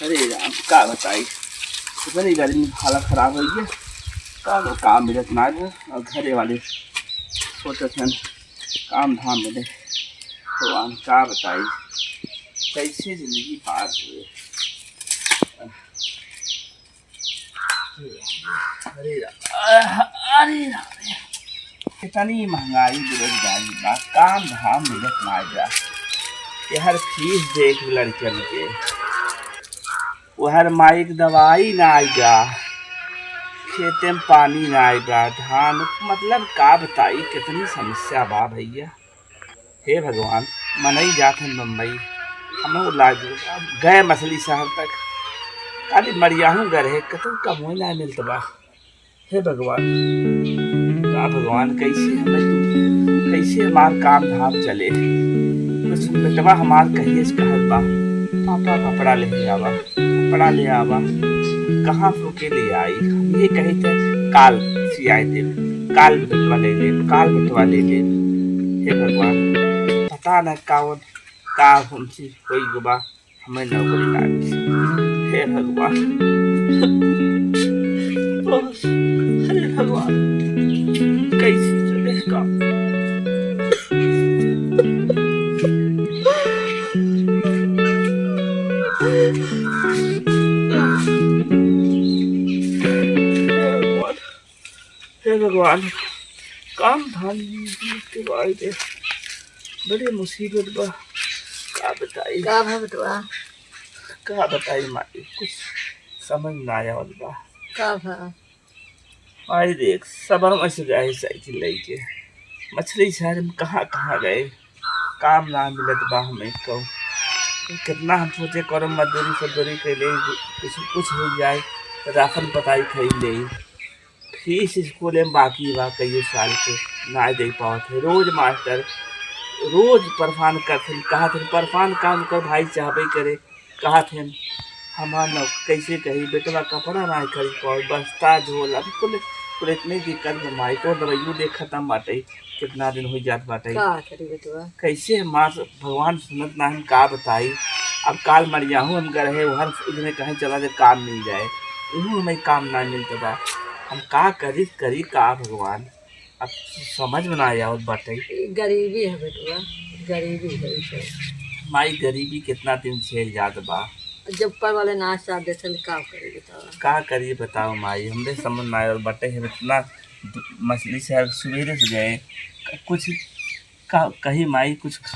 अरे राम का बताई इतनी गर्मी में हालत खराब हो गई। का काम मिलत ना और घरे वाले सोचते हैं काम धाम मिले तो हम का बताई कैसे जिंदगी पार हुए। अरे कितनी महंगाई बेरोजगारी बा काम धाम मिलत ना जा। ये हर फीस देख लड़कन के वो हर माइक दवाई ना आएगा खेते में पानी ना आएगा धान मतलब का बताई कितनी समस्या बा भैया। हे भगवान मनई जात है मुंबई हम लाज गए मछली शहर तक खाली मरियाहू घर है कतु कमोई ना मिलत बा। हे भगवान का भगवान कैसे हमार काम धाम चले कुछ बेटवा हमार कहिए कहत बा पापा कपड़ा ले आवा कहाँ फूके ले आई हम ये कही थे काल सियाई दे काल बेटवा ले ले। हे भगवान पता न का हमसे कोई गुबा हमें नौकरी लागी। हे भगवान अरे भगवान कैसे चले काम। हे भगवान काम धाम के बाद बड़ी मुसीबत बा का बताई माई कुछ समझ ना आवत बा। माई देख सबर में से गए साइकिल लेके मछली शहर में कहाँ गए काम ना मिलत बा हमें कहूँ कितना हम सोचे करो मजदूरी के लिए कुछ हो जाए राशन पताई खरीद ले फीस स्कूल में बाकी बा कई साल के ना दे पावत है। रोज मास्टर रोज परेशान करते कहा थे परेशान काम कर भाई चाहबे करे कहा थे हमार न कैसे कही बेटवा कपड़ा ना खरीद पाओ बस्ता झोल अभी कुल इतनी दिक्कत में माई तो दवाइयों देख खत्म बाटे कितना दिन हो जात बाटे कैसे हमार भगवान सुनत ना हम का बताई। अब काल मर जाऊँ हम घर है हर इतने कहीं चला जाए काम मिल जाए इन्हू हमें काम ना मिलता बा हम का करी का भगवान अब समझ में ना आया बाटे। गरीबी है बेटुआ गरीबी है माई गरीबी कितना दिन झेल जात बा जब पर वाले नाच साथ देते का करिए बताओ माई हमरे समझ में आया और बटे है इतना मछली शहर सवेरे से गए कुछ कहीं माई कुछ खाए